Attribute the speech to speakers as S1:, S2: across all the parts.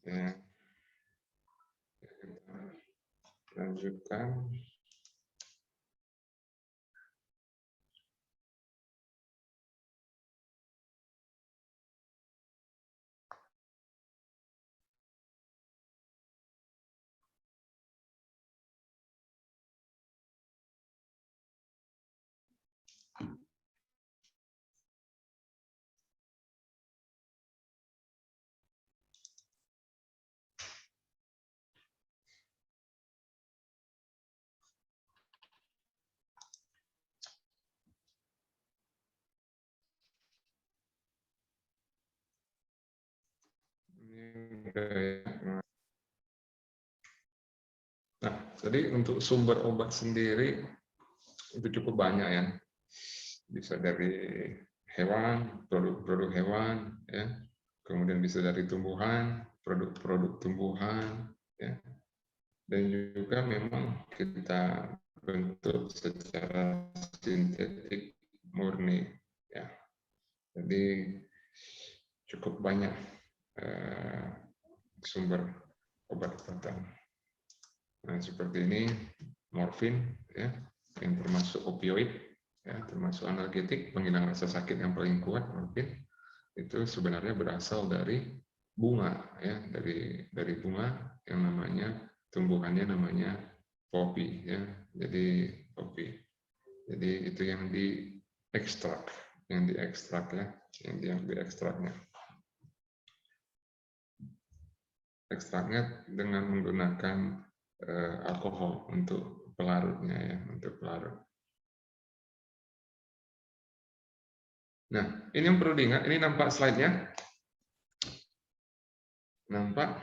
S1: Ya. Kita lanjutkan. Nah, jadi untuk sumber obat sendiri itu cukup banyak ya. Bisa dari hewan, produk-produk hewan, ya. Kemudian bisa dari tumbuhan, produk-produk tumbuhan, ya. Dan juga memang kita bentuk secara sintetik murni, ya. Jadi cukup banyak sumber obat-obatan. Nah, seperti ini morfin, ya, yang termasuk opioid, ya, termasuk analgetik, penghilang rasa sakit yang paling kuat, morfin itu sebenarnya berasal dari bunga, ya, dari bunga yang namanya tumbuhannya namanya poppy, ya, jadi poppy. Jadi itu yang diekstrak, ya, yang diekstraknya. Ekstraknya dengan menggunakan alkohol untuk pelarutnya, ya, untuk pelarut. Nah, ini yang perlu diingat. Ini nampak slide-nya? Nampak?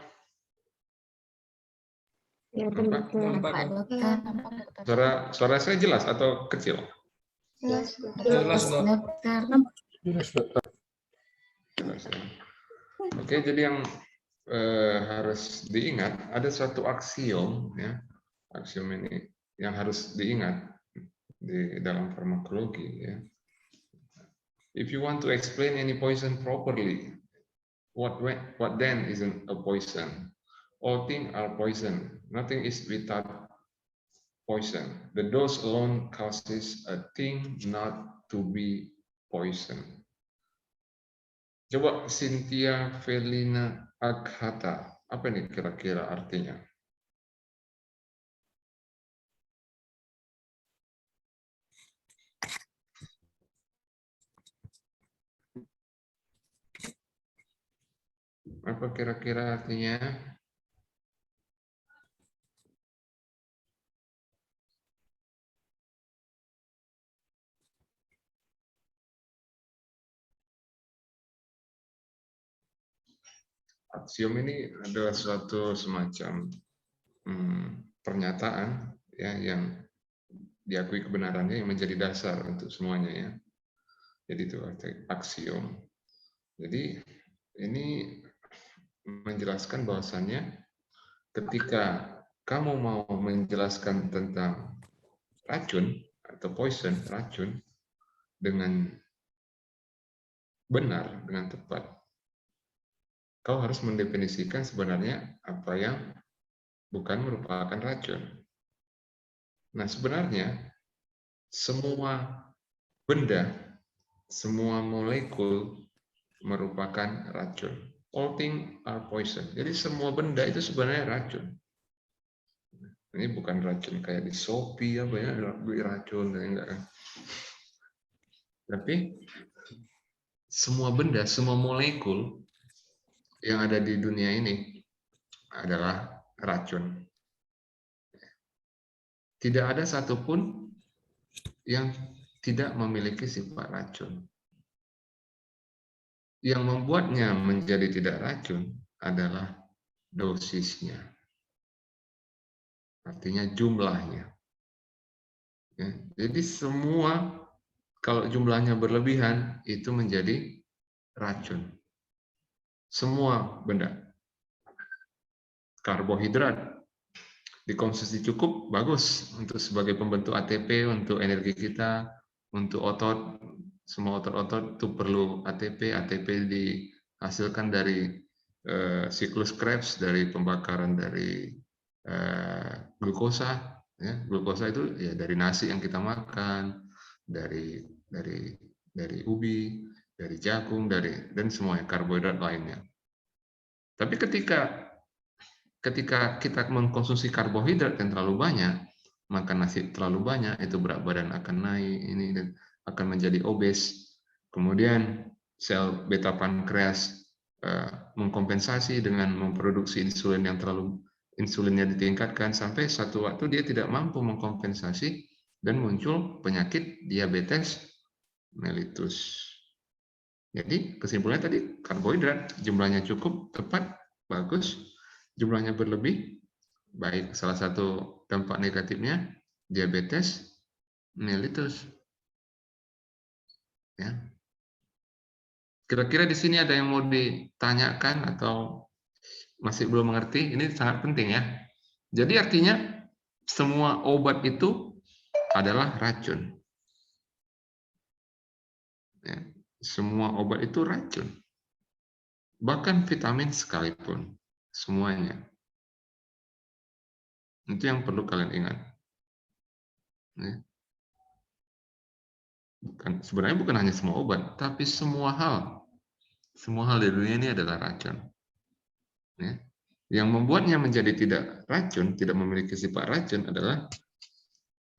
S2: Ya,
S1: nampak?
S2: nampak dokter.
S1: Suara saya jelas atau kecil?
S2: Jelas,
S3: dokter.
S1: Jelas, dokter. Jelas, ya. Oke, jadi yang harus diingat ada suatu aksiom, ya, aksiom ini yang harus diingat di dalam farmakologi, ya. If you want to explain any poison properly, what then isn't a poison? All things are poison. Nothing is without poison. The dose alone causes a thing not to be poison. Coba Cynthia Felina Aghata, apa ini kira-kira artinya? Apa kira-kira artinya? Aksiom ini adalah suatu semacam pernyataan, ya, yang diakui kebenarannya yang menjadi dasar untuk semuanya, ya. Jadi itu aksiom. Jadi ini menjelaskan bahwasannya ketika kamu mau menjelaskan tentang racun atau poison, racun, dengan benar, dengan tepat, kau harus mendefinisikan sebenarnya apa yang bukan merupakan racun. Nah, sebenarnya semua benda, semua molekul merupakan racun. All things are poison. Jadi semua benda itu sebenarnya racun. Ini bukan racun kayak di Shopee apa ya, beli racun, enggak kan. Tapi semua benda, semua molekul yang ada di dunia ini adalah racun. Tidak ada satupun yang tidak memiliki sifat racun. Yang membuatnya menjadi tidak racun adalah dosisnya. Artinya jumlahnya. Ya, jadi semua kalau jumlahnya berlebihan itu menjadi racun. Semua benda. Karbohidrat dikonsumsi cukup bagus untuk sebagai pembentuk ATP untuk energi kita, untuk otot. Semua otot-otot itu perlu ATP. ATP dihasilkan dari siklus Krebs dari pembakaran dari glukosa. Ya, glukosa itu ya dari nasi yang kita makan, dari ubi, dari jagung, dan semuanya karbohidrat lainnya. Tapi ketika kita mengkonsumsi karbohidrat yang terlalu banyak, makan nasi terlalu banyak, itu berat badan akan naik, ini dan akan menjadi obes. Kemudian sel beta pankreas mengkompensasi dengan memproduksi insulin yang insulinnya ditingkatkan sampai satu waktu dia tidak mampu mengkompensasi dan muncul penyakit diabetes mellitus. Jadi kesimpulannya tadi karbohidrat jumlahnya cukup, tepat, bagus, jumlahnya berlebih, baik. Salah satu dampak negatifnya diabetes mellitus. Ya. Kira-kira di sini ada yang mau ditanyakan atau masih belum mengerti? Ini sangat penting ya. Jadi artinya semua obat itu adalah racun. Ya. Semua obat itu racun. Bahkan vitamin sekalipun, semuanya. Itu yang perlu kalian ingat. Ya. Sebenarnya bukan hanya semua obat, tapi semua hal di dunia ini adalah racun. Ya. Yang membuatnya menjadi tidak racun, tidak memiliki sifat racun adalah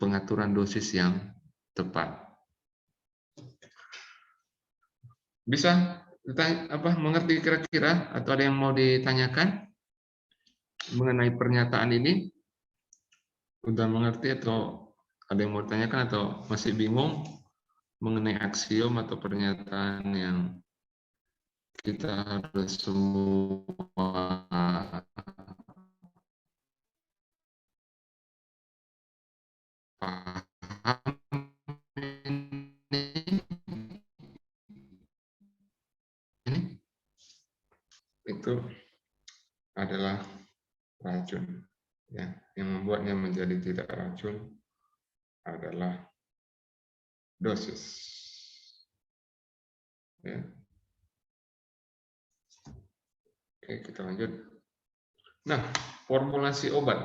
S1: pengaturan dosis yang tepat. Bisa mengerti kira-kira atau ada yang mau ditanyakan mengenai pernyataan ini? Sudah mengerti atau ada yang mau ditanyakan atau masih bingung mengenai aksiom atau pernyataan yang kita harus semua paham ini itu adalah racun, ya. Yang membuatnya menjadi tidak racun adalah dosis, ya. Oke, kita lanjut. Nah, formulasi obat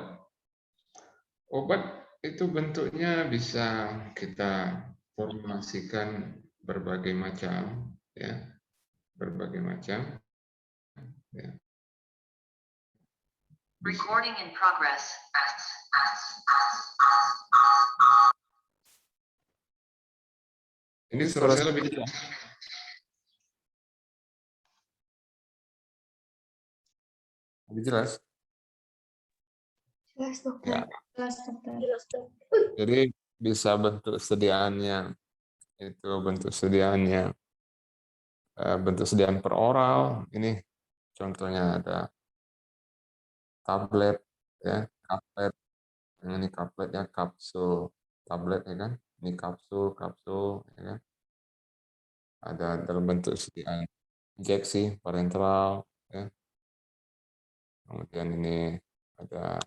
S1: itu bentuknya bisa kita formulasikan berbagai macam, ya, berbagai macam, ya.
S3: Recording in progress.
S1: Ini suara saya lebih jelas. Lebih jelas?
S2: Jelas, dokter.
S1: Ya.
S2: Jelas, dokter.
S1: Jadi bisa bentuk sediaannya itu bentuk sediaan per oral. Ini contohnya ada tablet, ya, kaplet. Yang ini kapletnya kapsul tablet, ya kan? Ini kapsul, ya kan? Ada dalam bentuk sediaan injeksi parenteral, ya. Kemudian ini ada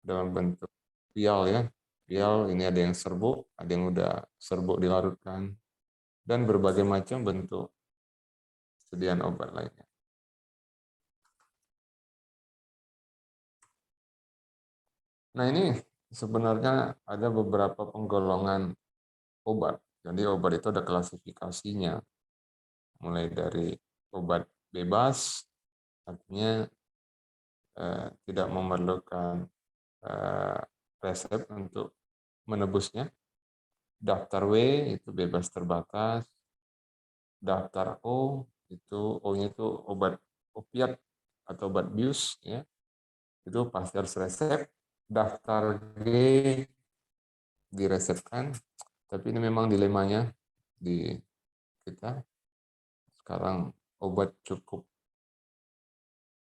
S1: dalam bentuk vial, ya. Vial ini ada yang serbuk, ada yang udah serbuk dilarutkan, dan berbagai macam bentuk sediaan obat lainnya. Nah, ini sebenarnya ada beberapa penggolongan obat. Jadi obat itu ada klasifikasinya. Mulai dari obat bebas, artinya tidak memerlukan resep untuk menebusnya. Daftar W itu bebas terbatas. Daftar O itu O-nya itu obat opiat atau obat bius, ya. Itu pasti harus resep. Daftar G diresepkan, tapi ini memang dilemanya di kita sekarang, obat cukup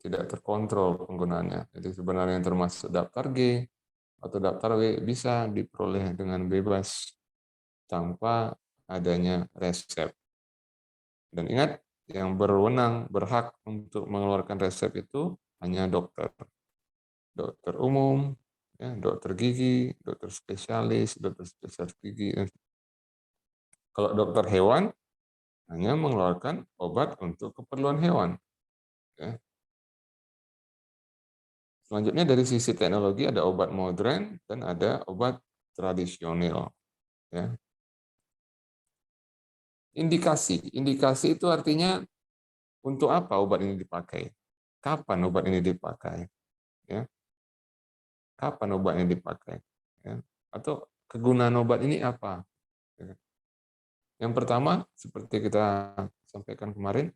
S1: tidak terkontrol penggunaannya. Jadi sebenarnya yang termasuk daftar G atau daftar W bisa diperoleh dengan bebas tanpa adanya resep. Dan ingat, yang berwenang, berhak untuk mengeluarkan resep itu hanya dokter. Dokter umum, ya, dokter gigi, dokter spesialis gigi. Kalau dokter hewan hanya mengeluarkan obat untuk keperluan hewan. Ya. Selanjutnya dari sisi teknologi ada obat modern dan ada obat tradisional. Ya. Indikasi itu artinya untuk apa obat ini dipakai, kapan obat ini dipakai, ya. Kapan obat ini dipakai, ya. Atau kegunaan obat ini apa. Ya. Yang pertama seperti kita sampaikan kemarin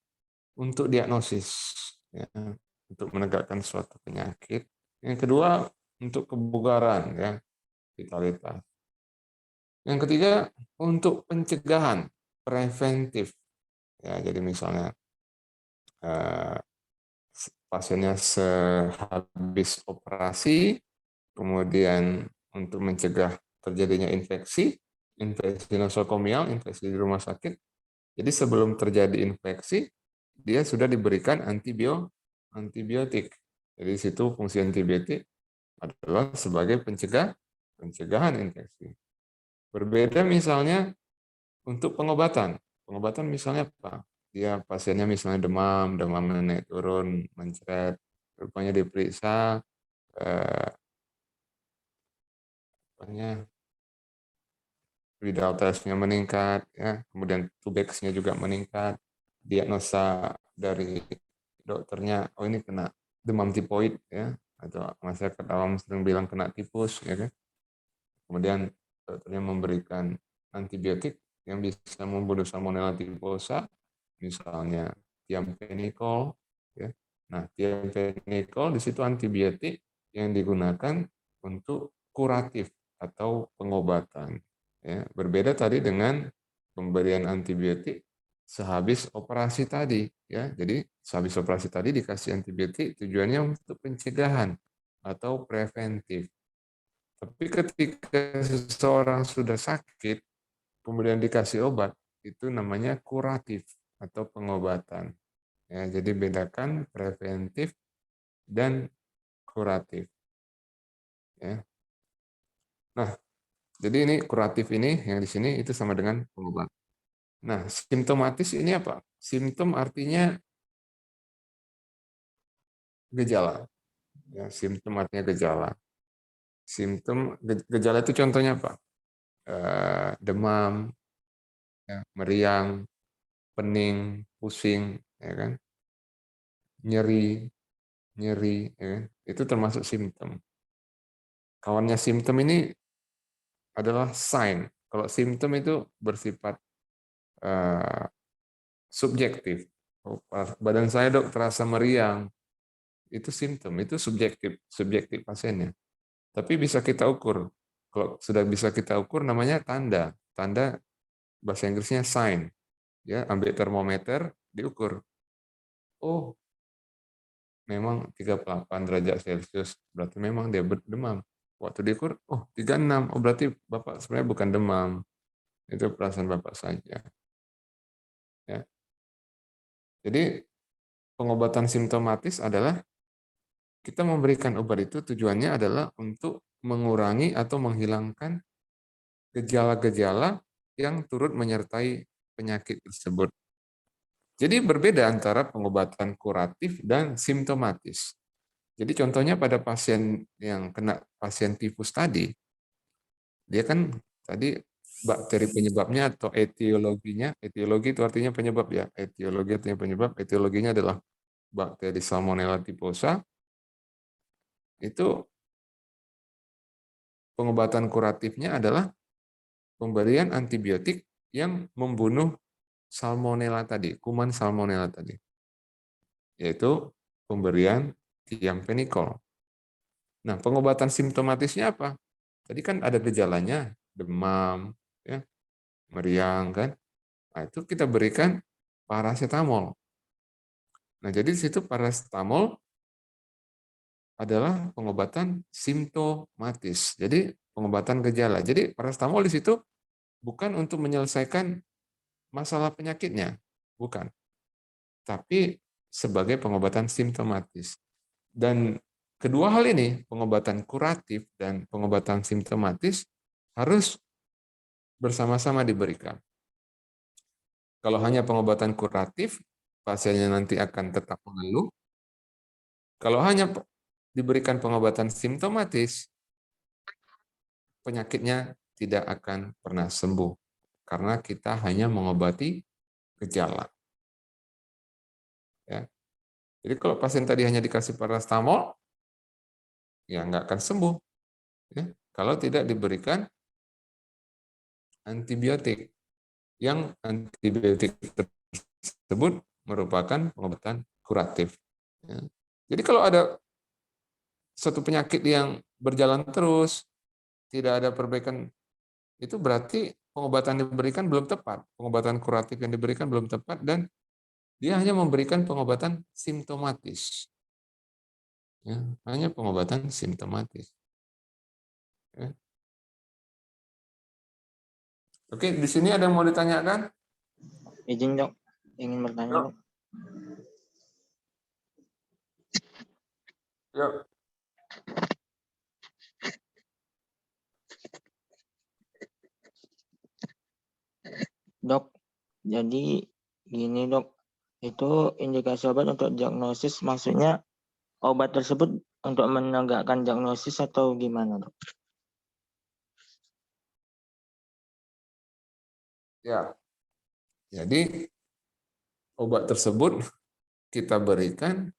S1: untuk diagnosis, ya, untuk menegakkan suatu penyakit. Yang kedua untuk kebugaran, ya, vitalitas. Yang ketiga untuk pencegahan, preventif. Ya, jadi misalnya pasiennya sehabis operasi, kemudian untuk mencegah terjadinya infeksi nosokomial, infeksi di rumah sakit. Jadi sebelum terjadi infeksi, dia sudah diberikan antibiotik. Jadi di situ fungsi antibiotik adalah sebagai pencegahan infeksi. Berbeda misalnya untuk pengobatan. Pengobatan misalnya apa? Dia pasiennya misalnya demam naik turun, mencret, rupanya diperiksa, vital testnya meningkat, ya, kemudian Tubex-nya juga meningkat, diagnosa dari dokternya, oh ini kena demam tipoid, ya, atau masyarakat awam sering bilang kena tipus, ya kan. Kemudian dokternya memberikan antibiotik yang bisa membunuh Salmonella typhosa, misalnya thiamphenicol, ya. Nah, thiamphenicol di situ antibiotik yang digunakan untuk kuratif atau pengobatan. Ya, berbeda tadi dengan pemberian antibiotik sehabis operasi tadi, ya. Jadi sehabis operasi tadi dikasih antibiotik tujuannya untuk pencegahan atau preventif. Tapi ketika seseorang sudah sakit kemudian dikasih obat, itu namanya kuratif atau pengobatan. Ya, jadi bedakan preventif dan kuratif. Ya. Nah, jadi ini kuratif ini yang di sini itu sama dengan pengobatan. Nah, simptomatis ini apa? Simptom artinya gejala. Ya, simptom artinya gejala. Simptom gejala itu contohnya apa? Demam, ya, meriang, pening, pusing, ya kan? Nyeri, ya kan? Itu termasuk simptom. Kawannya simptom ini adalah sign. Kalau simptom itu bersifat subjektif. Oh, badan saya dok terasa meriang, itu simptom, itu subjektif pasiennya. Tapi bisa kita ukur. Kalau sudah bisa kita ukur namanya tanda. Tanda bahasa Inggrisnya sign. Ya, ambil termometer, diukur. Oh, memang 38 derajat Celcius, berarti memang dia demam. Waktu diukur, oh 36, oh berarti Bapak sebenarnya bukan demam. Itu perasaan Bapak saja. Ya. Jadi pengobatan simptomatis adalah kita memberikan obat itu tujuannya adalah untuk mengurangi atau menghilangkan gejala-gejala yang turut menyertai penyakit tersebut. Jadi berbeda antara pengobatan kuratif dan simptomatis. Jadi contohnya pada pasien yang kena pasien tifus tadi, dia kan tadi bakteri penyebabnya atau etiologinya, etiologi itu artinya penyebab ya, etiologi artinya penyebab, etiologinya adalah bakteri Salmonella typhosa. Itu pengobatan kuratifnya adalah pemberian antibiotik yang membunuh Salmonella tadi, kuman Salmonella tadi, yaitu pemberian thiamphenicol. Nah, pengobatan simptomatisnya apa? Tadi kan ada gejalanya, demam, ya, meriang kan. Nah, itu kita berikan paracetamol. Nah, jadi di situ paracetamol adalah pengobatan simptomatis. Jadi pengobatan gejala. Jadi paracetamol di situ bukan untuk menyelesaikan masalah penyakitnya, bukan. Tapi sebagai pengobatan simptomatis. Dan kedua hal ini, pengobatan kuratif dan pengobatan simptomatis harus bersama-sama diberikan. Kalau hanya pengobatan kuratif, pasiennya nanti akan tetap mengeluh. Kalau hanya diberikan pengobatan simptomatis, penyakitnya tidak akan pernah sembuh karena kita hanya mengobati gejala. Ya. Jadi kalau pasien tadi hanya dikasih paracetamol, ya nggak akan sembuh. Ya. Kalau tidak diberikan antibiotik, yang antibiotik tersebut merupakan pengobatan kuratif. Ya. Jadi kalau ada suatu penyakit yang berjalan terus, tidak ada perbaikan, itu berarti pengobatan yang diberikan belum tepat. Pengobatan kuratif yang diberikan belum tepat dan dia hanya memberikan pengobatan simptomatis. Ya, hanya pengobatan simptomatis. Ya. Oke, di sini ada yang mau ditanyakan?
S4: Izin dok, ingin bertanya dok.
S1: Yuk.
S4: Dok, jadi gini dok, itu indikasi obat untuk diagnosis, maksudnya obat tersebut untuk menegakkan diagnosis atau gimana dok?
S1: Ya. Jadi obat tersebut kita berikan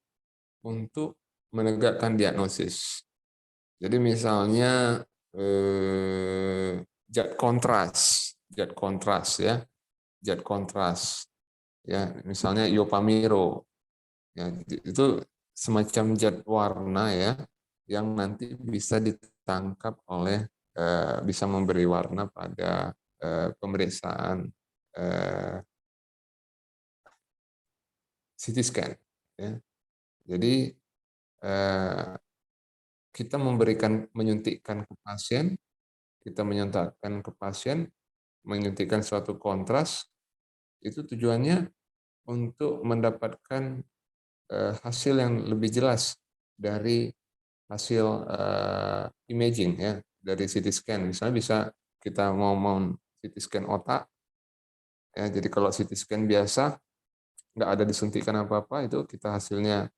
S1: untuk menegakkan diagnosis. Jadi misalnya zat kontras ya, zat kontras ya, misalnya iopamiro ya, itu semacam zat warna ya yang nanti bisa ditangkap oleh bisa memberi warna pada pemeriksaan CT scan ya. Jadi kita menyuntikkan ke pasien, kita menyuntikkan ke pasien, menyuntikkan suatu kontras, itu tujuannya untuk mendapatkan hasil yang lebih jelas dari hasil imaging ya, dari CT scan. Misalnya bisa kita ngomong CT scan otak, ya, jadi kalau CT scan biasa nggak ada disuntikkan apa-apa, itu kita hasilnya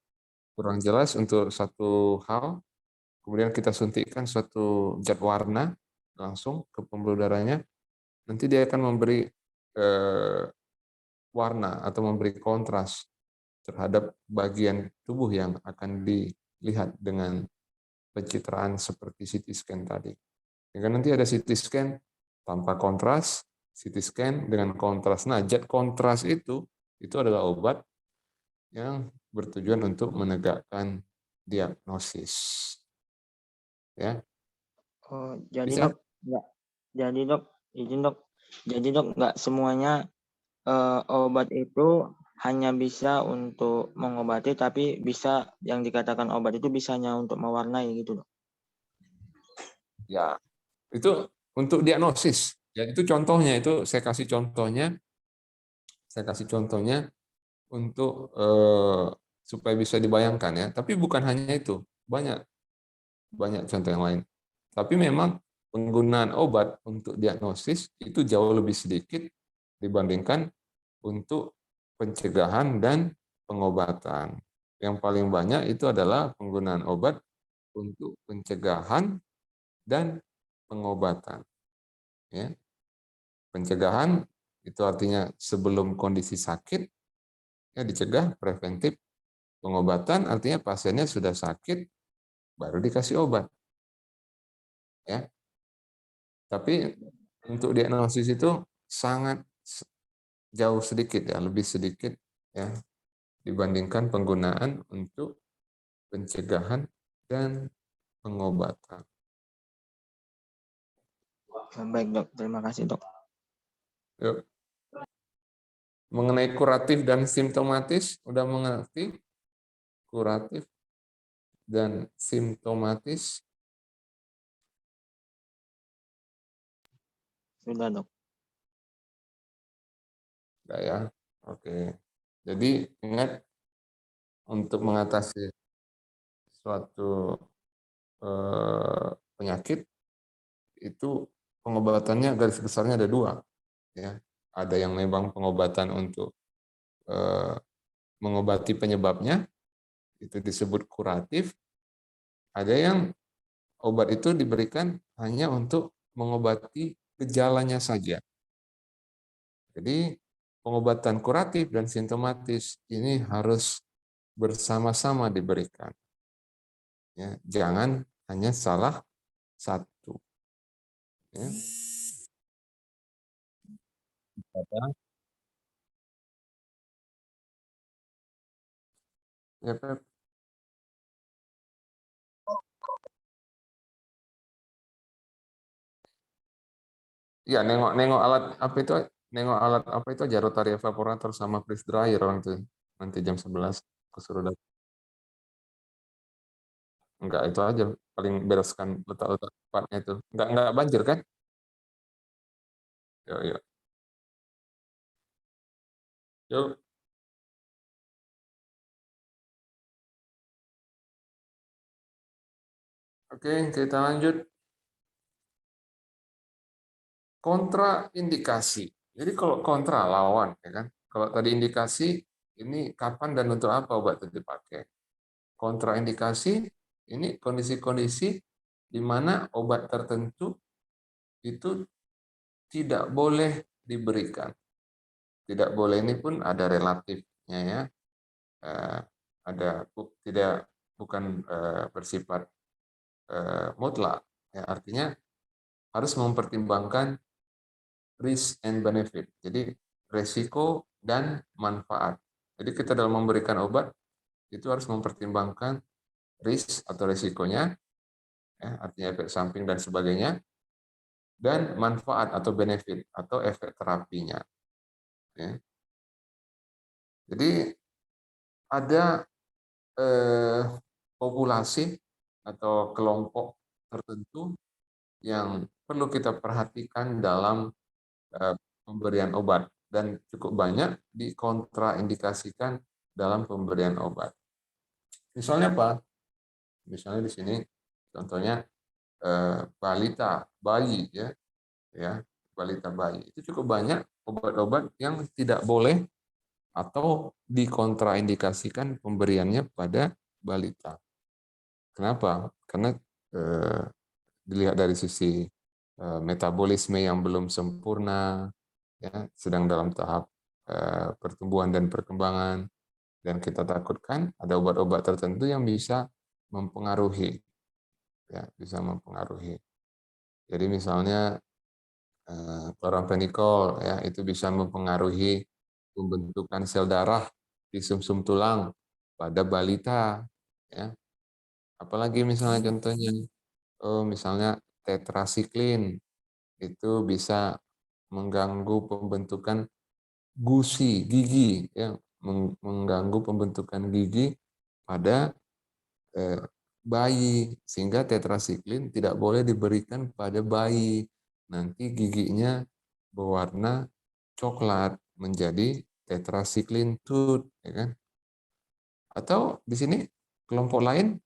S1: kurang jelas untuk satu hal. Kemudian kita suntikkan suatu zat warna langsung ke pembuluh darahnya, nanti dia akan memberi warna atau memberi kontras terhadap bagian tubuh yang akan dilihat dengan pencitraan seperti CT scan tadi. Sehingga nanti ada CT scan tanpa kontras, CT scan dengan kontras. Nah, zat kontras itu adalah obat yang bertujuan untuk menegakkan diagnosis. Ya.
S4: Oh, jadi
S1: Bisa?
S4: dok, enggak. Jadi dok, izin dok. Jadi dok, nggak semuanya obat itu hanya bisa untuk mengobati, tapi bisa yang dikatakan obat itu bisanya untuk mewarnai gitu dok.
S1: Ya, itu untuk diagnosis. Ya, itu contohnya, itu saya kasih contohnya untuk supaya bisa dibayangkan ya. Tapi bukan hanya itu, banyak contoh yang lain. Tapi memang penggunaan obat untuk diagnosis itu jauh lebih sedikit dibandingkan untuk pencegahan dan pengobatan. Yang paling banyak itu adalah penggunaan obat untuk pencegahan dan pengobatan. Ya. Pencegahan itu artinya sebelum kondisi sakit, ya dicegah, preventif. Pengobatan artinya pasiennya sudah sakit, baru dikasih obat. Ya. Tapi untuk diagnosis itu sangat jauh sedikit ya, lebih sedikit ya dibandingkan penggunaan untuk pencegahan dan pengobatan.
S4: Baik dok, terima kasih dok.
S1: Yuk. Mengenai kuratif dan simptomatis, udah mengerti? Kuratif dan simptomatis.
S4: Sudah dok.
S1: Enggak ya? Oke. Jadi ingat, untuk mengatasi suatu penyakit itu pengobatannya garis besarnya ada dua. Ya. Ada yang memang pengobatan untuk mengobati penyebabnya, itu disebut kuratif. ada yang obat itu diberikan hanya untuk mengobati gejalanya saja. Jadi pengobatan kuratif dan simptomatis ini harus bersama-sama diberikan. Ya, jangan hanya salah satu. Ya. Ya, Pep. Ya, nengok alat apa itu? Nengok alat apa itu aja, rotary evaporator sama freeze dryer orang itu. Nanti jam 11 aku suruh datang. Enggak, itu aja paling bereskan letak-letak tempatnya itu. Enggak banjir kan? Yuk, yuk. Yuk. Oke, kita lanjut. Kontraindikasi. Jadi kalau kontra lawan, ya kan? Kalau tadi indikasi, ini kapan dan untuk apa obat itu dipakai. Kontraindikasi, ini kondisi-kondisi di mana obat tertentu itu tidak boleh diberikan. Tidak boleh ini pun ada relatifnya ya. Ada tidak bukan bersifat mutlak. Ya, artinya harus mempertimbangkan risk and benefit. Jadi resiko dan manfaat. Jadi kita dalam memberikan obat itu harus mempertimbangkan risk atau resikonya, ya, artinya efek samping dan sebagainya, dan manfaat atau benefit atau efek terapinya. Ya. Jadi ada populasi atau kelompok tertentu yang perlu kita perhatikan dalam pemberian obat dan cukup banyak dikontraindikasikan dalam pemberian obat. Misalnya apa? Misalnya di sini contohnya balita, bayi ya, balita bayi. Itu cukup banyak obat-obat yang tidak boleh atau dikontraindikasikan pemberiannya pada balita. Kenapa? Karena dilihat dari sisi metabolisme yang belum sempurna, ya, sedang dalam tahap pertumbuhan dan perkembangan, dan kita takutkan ada obat-obat tertentu yang bisa mempengaruhi, ya, bisa mempengaruhi. Jadi misalnya chloramphenicol, ya, itu bisa mempengaruhi pembentukan sel darah di sumsum tulang pada balita, ya. Apalagi misalnya contohnya, misalnya tetrasiklin itu bisa mengganggu pembentukan gusi gigi, ya, mengganggu pembentukan gigi pada bayi, sehingga tetrasiklin tidak boleh diberikan pada bayi. Nanti giginya berwarna coklat menjadi tetrasiklin tooth, ya kan? Atau di sini kelompok lain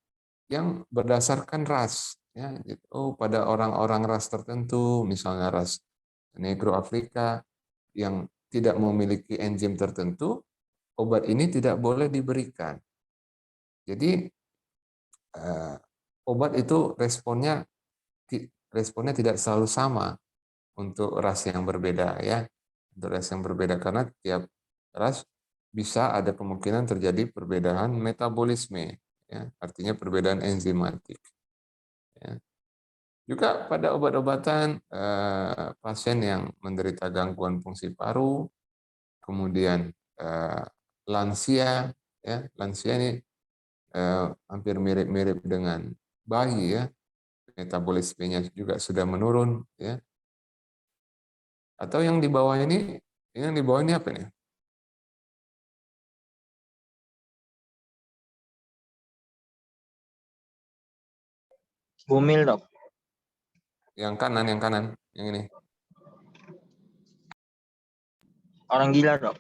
S1: yang berdasarkan ras, ya. Oh, pada orang-orang ras tertentu, misalnya ras Negro Afrika yang tidak memiliki enzim tertentu, obat ini tidak boleh diberikan. Jadi obat itu responnya tidak selalu sama untuk ras yang berbeda, ya. Untuk ras yang berbeda karena tiap ras bisa ada kemungkinan terjadi perbedaan metabolisme, ya, artinya perbedaan enzimatik. Ya. Juga pada obat-obatan pasien yang menderita gangguan fungsi paru, kemudian lansia, ya, lansia ini hampir mirip-mirip dengan bayi, ya, metabolismenya juga sudah menurun, ya. Atau yang di bawah ini apa nih?
S4: Bumil, Dok.
S1: Yang kanan, yang ini.
S4: Orang gila, Dok.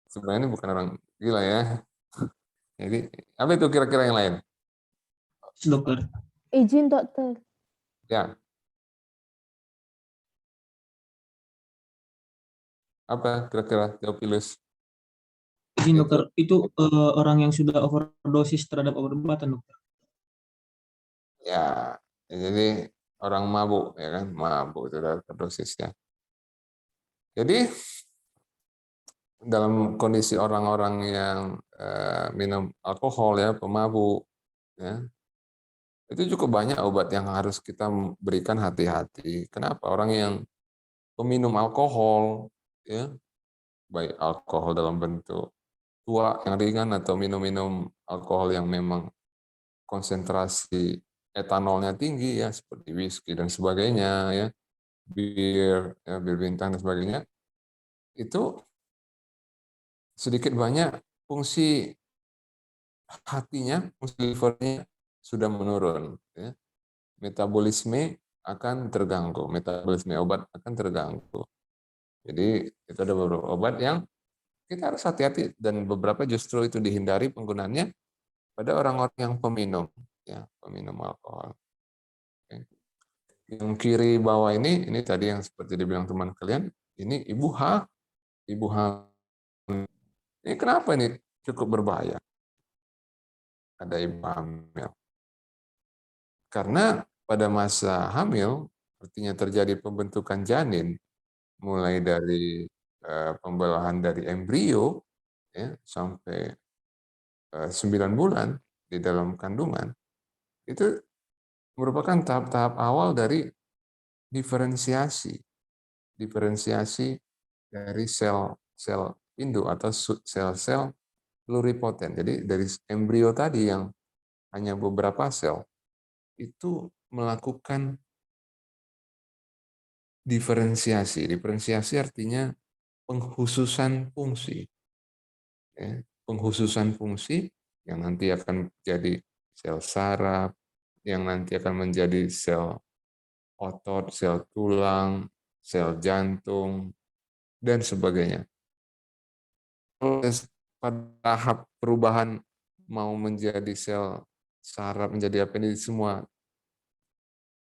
S1: Sebenarnya ini bukan orang gila, ya. Jadi apa itu kira-kira yang lain?
S5: Dokter.
S2: Izin dokter.
S1: Ya. Apa kira-kira Theophilus?
S5: Izin dokter, itu orang yang sudah overdosis terhadap obat-obatan dokter.
S1: Ya, jadi orang mabuk ya kan, mabuk itu adalah overdosis ya. Jadi dalam kondisi orang-orang yang minum alkohol ya, pemabuk ya, itu cukup banyak obat yang harus kita berikan hati-hati. Kenapa? Orang yang peminum alkohol ya, baik alkohol dalam bentuk tua yang ringan atau minum-minum alkohol yang memang konsentrasi etanolnya tinggi ya, seperti whisky dan sebagainya ya, bir ya, bir bintang dan sebagainya, itu sedikit banyak fungsi hatinya, fungsi livernya sudah menurun ya. Metabolisme akan terganggu, metabolisme obat akan terganggu. Jadi itu ada beberapa obat yang kita harus hati-hati, dan beberapa justru itu dihindari penggunaannya pada orang-orang yang peminum ya, peminum alkohol. Oke. Yang kiri bawah ini tadi yang seperti dibilang teman kalian, ini ibu hamil. Ini kenapa ini cukup berbahaya? Ada ibu hamil. Karena pada masa hamil, artinya terjadi pembentukan janin, mulai dari pembelahan dari embrio ya, sampai 9 bulan di dalam kandungan, itu merupakan tahap-tahap awal dari diferensiasi dari sel induk atau sel-sel pluripoten. Jadi dari embrio tadi yang hanya beberapa sel itu melakukan diferensiasi. Diferensiasi artinya pengkhususan fungsi. Ya. Pengkhususan fungsi yang nanti akan jadi sel saraf, yang nanti akan menjadi sel otot, sel tulang, sel jantung, dan sebagainya. Proses pada tahap perubahan mau menjadi sel saraf, menjadi apa, ini semua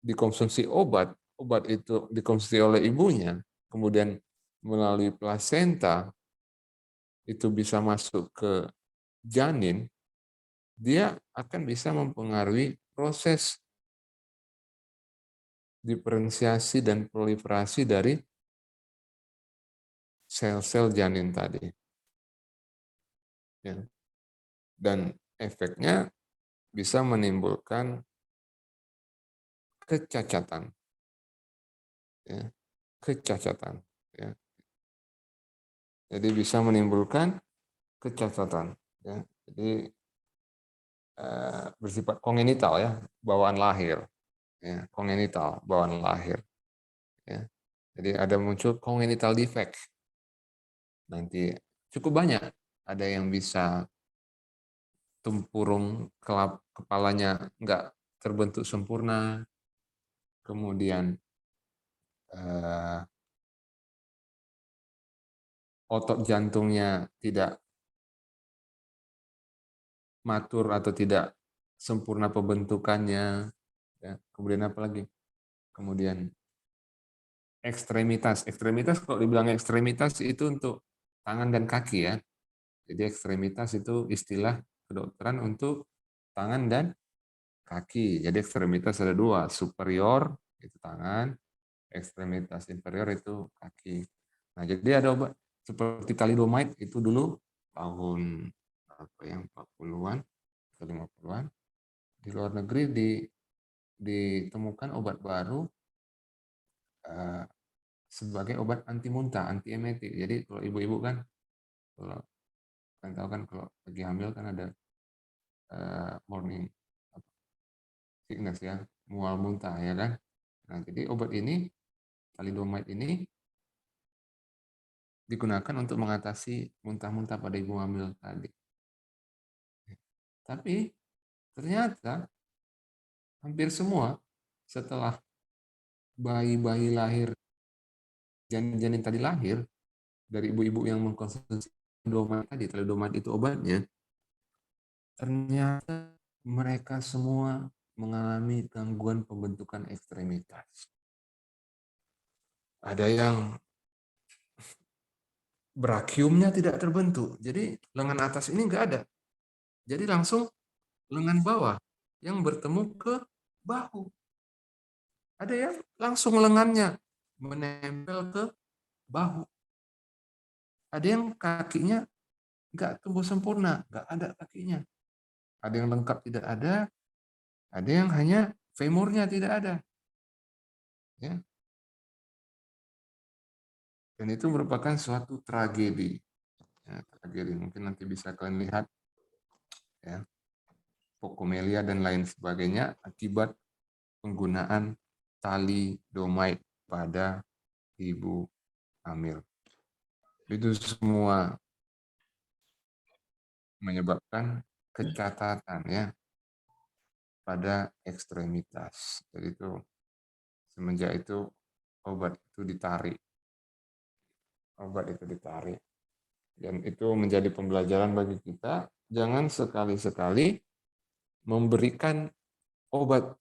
S1: dikonsumsi obat. Obat itu dikonsumsi oleh ibunya, kemudian melalui plasenta itu bisa masuk ke janin, dia akan bisa mempengaruhi proses diferensiasi dan proliferasi dari sel-sel janin tadi. Ya. Dan efeknya bisa menimbulkan kecacatan. Ya. Kecacatan. Ya. Jadi bisa menimbulkan kecacatan. Ya. Jadi bersifat kongenital ya, bawaan lahir. Ya, kongenital, bawaan lahir. Ya. Jadi ada muncul congenital defect. Nanti cukup banyak. Ada yang bisa tempurung kepalanya nggak terbentuk sempurna, kemudian otot jantungnya tidak matur atau tidak sempurna pembentukannya, ya. Kemudian apa lagi? Kemudian ekstremitas. Ekstremitas, kalau dibilang ekstremitas itu untuk tangan dan kaki ya. Jadi ekstremitas itu istilah kedokteran untuk tangan dan kaki. Jadi ekstremitas ada dua, superior itu tangan, ekstremitas inferior itu kaki. Nah, jadi ada obat seperti thalidomide itu dulu tahun apa yang 40-an atau 50-an di luar negeri ditemukan obat baru sebagai obat anti muntah, anti emetik. Jadi kalau ibu-ibu kan, kalau kalian tahu kan kalau lagi hamil kan ada morning sickness ya, mual muntah ya kan. Nah, jadi obat ini thalidomide ini digunakan untuk mengatasi muntah-muntah pada ibu hamil tadi. Tapi ternyata hampir semua setelah bayi-bayi lahir, janin-janin tadi lahir dari ibu-ibu yang mengkonsumsi thalidomide itu obatnya, ternyata mereka semua mengalami gangguan pembentukan ekstremitas. Ada yang brachiumnya tidak terbentuk. Jadi lengan atas ini nggak ada. Jadi langsung lengan bawah yang bertemu ke bahu. Ada yang langsung lengannya menempel ke bahu. Ada yang kakinya nggak tumbuh sempurna, nggak ada kakinya. Ada yang lengkap tidak ada yang hanya femurnya tidak ada. Ya. Dan itu merupakan suatu tragedi. Ya, tragedi mungkin nanti bisa kalian lihat ya, pokomelia dan lain sebagainya akibat penggunaan thalidomide pada ibu hamil. Itu semua menyebabkan kecacatan ya pada ekstremitas. Jadi itu semenjak itu obat itu ditarik. Dan itu menjadi pembelajaran bagi kita, jangan sekali-sekali memberikan obat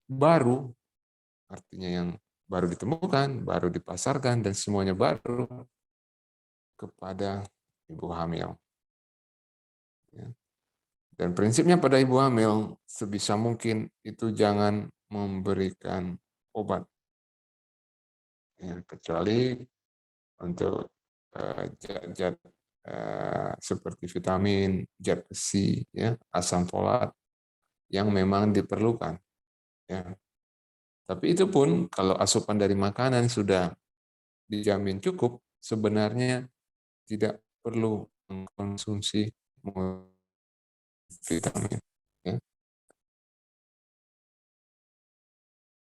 S1: baru, artinya yang baru ditemukan, baru dipasarkan, dan semuanya baru kepada ibu hamil. Ya. Dan prinsipnya pada ibu hamil, sebisa mungkin itu jangan memberikan obat. Ya, kecuali untuk zat-zat seperti vitamin, zat besi, ya, asam folat yang memang diperlukan. Ya. Tapi itu pun kalau asupan dari makanan sudah dijamin cukup, sebenarnya tidak perlu mengkonsumsi vitamin. Ya.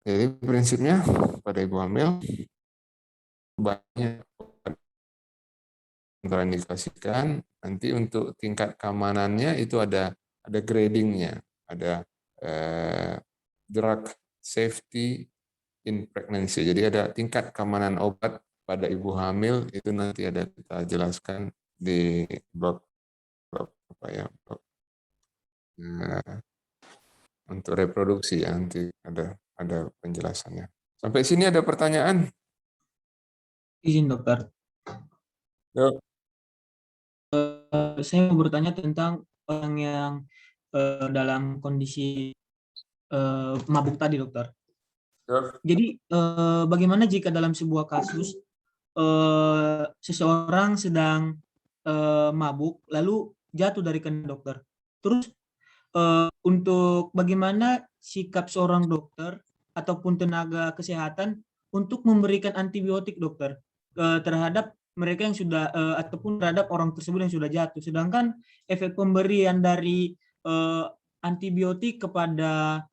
S1: Jadi prinsipnya pada ibu hamil banyak kontraindikasikan, nanti untuk tingkat keamanannya itu ada gradingnya, ada drug safety in pregnancy. Jadi ada tingkat keamanan obat pada ibu hamil, itu nanti ada kita jelaskan di blog apa ya, blog untuk reproduksi ya, nanti ada penjelasannya. Sampai sini ada pertanyaan?
S5: Izin dokter.
S1: Yuk.
S5: Saya mau bertanya tentang orang yang dalam kondisi mabuk tadi, dokter.
S1: Yuk.
S5: Jadi bagaimana jika dalam sebuah kasus seseorang sedang mabuk lalu jatuh dari kendali dokter. Terus untuk bagaimana sikap seorang dokter ataupun tenaga kesehatan untuk memberikan antibiotik dokter terhadap mereka yang sudah ataupun terhadap orang tersebut yang sudah jatuh. Sedangkan efek pemberian dari antibiotik kepada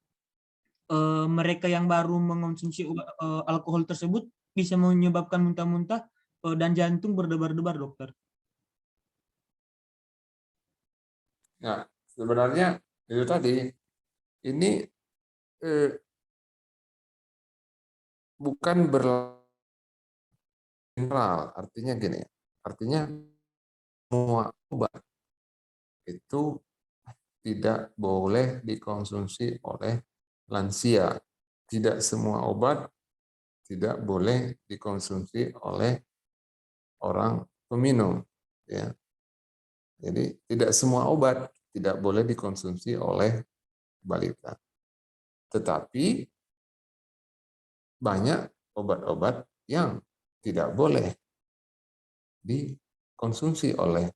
S5: mereka yang baru mengonsumsi alkohol tersebut bisa menyebabkan muntah-muntah dan jantung berdebar-debar, dokter.
S1: Nah, sebenarnya itu tadi, ini bukan bergeneral, artinya gini, artinya semua obat itu tidak boleh dikonsumsi oleh lansia. Tidak semua obat tidak boleh dikonsumsi oleh orang peminum. Ya. Jadi tidak semua obat tidak boleh dikonsumsi oleh balita. Tetapi banyak obat-obat yang tidak boleh dikonsumsi oleh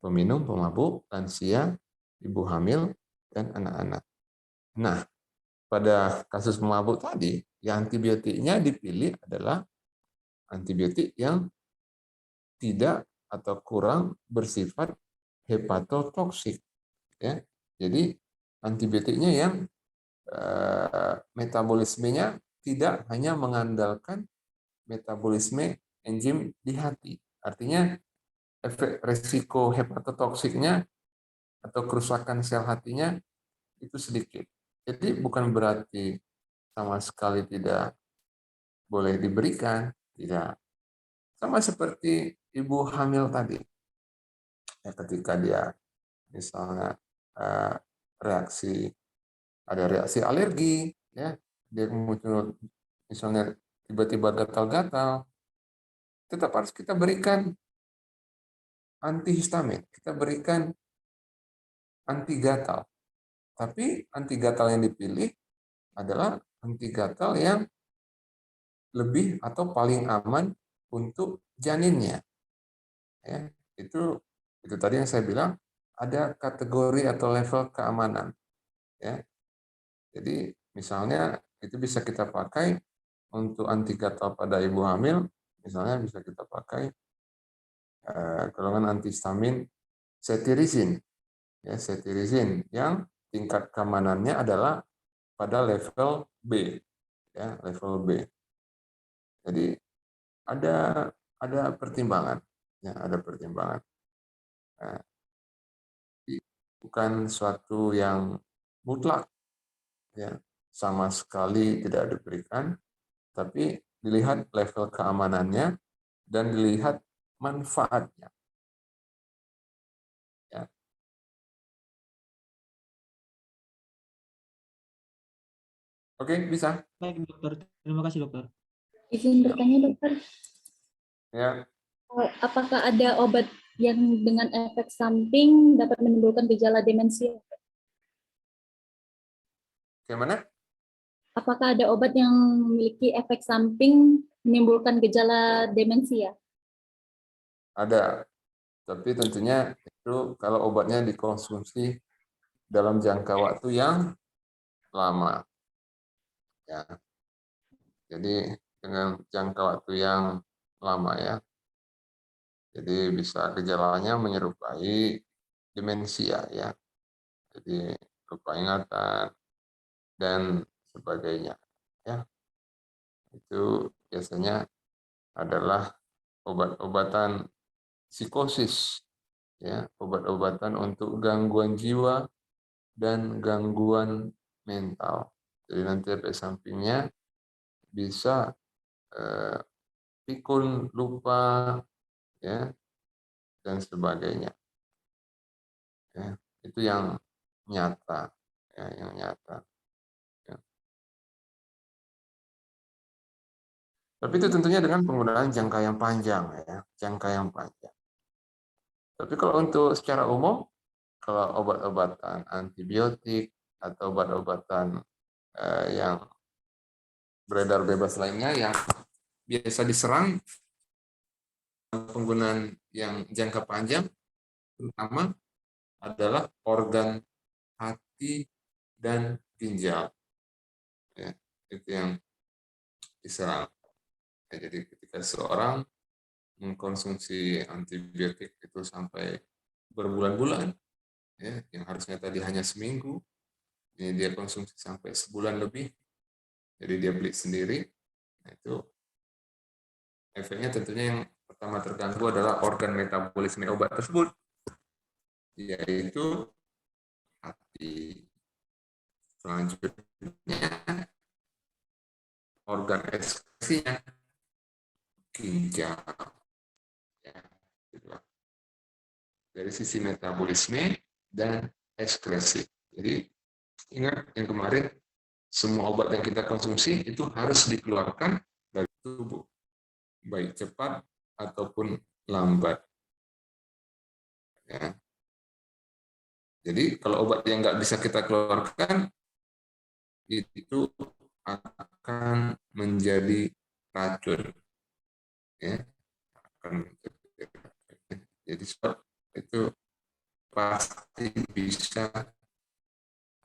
S1: peminum, pemabuk, lansia, ibu hamil, dan anak-anak. Nah, pada kasus pemabuk tadi, yang antibiotiknya dipilih adalah antibiotik yang tidak atau kurang bersifat hepatotoksik. Ya. Jadi antibiotiknya yang metabolismenya tidak hanya mengandalkan metabolisme enzim di hati. Artinya efek resiko hepatotoksiknya atau kerusakan sel hatinya itu sedikit. Jadi bukan berarti sama sekali tidak boleh diberikan, tidak. Sama seperti ibu hamil tadi. Ya, ketika dia misalnya ada reaksi alergi, ya, dia muncul misalnya tiba-tiba gatal-gatal, tetap harus kita berikan antihistamin, kita berikan anti gatal. Tapi anti gatal yang dipilih adalah anti gatal yang lebih atau paling aman untuk janinnya. Ya, itu tadi yang saya bilang ada kategori atau level keamanan. Ya, jadi misalnya itu bisa kita pakai untuk anti gatal pada ibu hamil, misalnya bisa kita pakai golongan antihistamin cetirizine, ya cetirizine yang tingkat keamanannya adalah pada level B, ya level B. Jadi ada pertimbangan, ya ada pertimbangan. Nah, bukan suatu yang mutlak, ya sama sekali tidak diberikan, tapi dilihat level keamanannya dan dilihat manfaatnya. Ya. Oke, bisa.
S5: Baik dokter, terima kasih dokter.
S2: Izin bertanya dokter,
S1: Ya,
S2: apakah ada obat yang dengan efek samping dapat menimbulkan gejala demensia?
S1: gimana?
S2: Apakah ada obat yang memiliki efek samping menimbulkan gejala demensia?
S1: Ada, tapi tentunya itu kalau obatnya dikonsumsi dalam jangka waktu yang lama. Ya. Jadi dengan jangka waktu yang lama ya. Jadi bisa gejalanya menyerupai demensia ya. Jadi lupa ingatan dan sebagainya ya. Itu biasanya adalah obat-obatan psikosis ya, obat-obatan untuk gangguan jiwa dan gangguan mental. Jadi nanti efek sampingnya bisa pikun, lupa, ya, dan sebagainya. Ya, itu yang nyata, ya, yang nyata. Ya. Tapi itu tentunya dengan penggunaan jangka yang panjang, ya, jangka yang panjang. Tapi kalau untuk secara umum, kalau obat-obatan antibiotik atau obat-obatan yang beredar bebas lainnya yang biasa diserang penggunaan yang jangka panjang, terutama adalah organ hati dan ginjal. Ya, itu yang diserang. Ya, jadi ketika seorang mengkonsumsi antibiotik itu sampai berbulan-bulan, ya, yang harusnya tadi hanya seminggu, ini dia konsumsi sampai sebulan lebih, jadi dia beli sendiri, nah itu efeknya tentunya yang pertama terganggu adalah organ metabolisme obat tersebut, yaitu hati. Selanjutnya organ ekskresinya ginjal. Ya, gitu. Dari sisi metabolisme dan ekskresi. Jadi ingat yang kemarin, semua obat yang kita konsumsi itu harus dikeluarkan dari tubuh, baik cepat ataupun lambat. Ya. Jadi kalau obat yang nggak bisa kita keluarkan, itu akan menjadi racun. Ya. Jadi sebab itu pasti bisa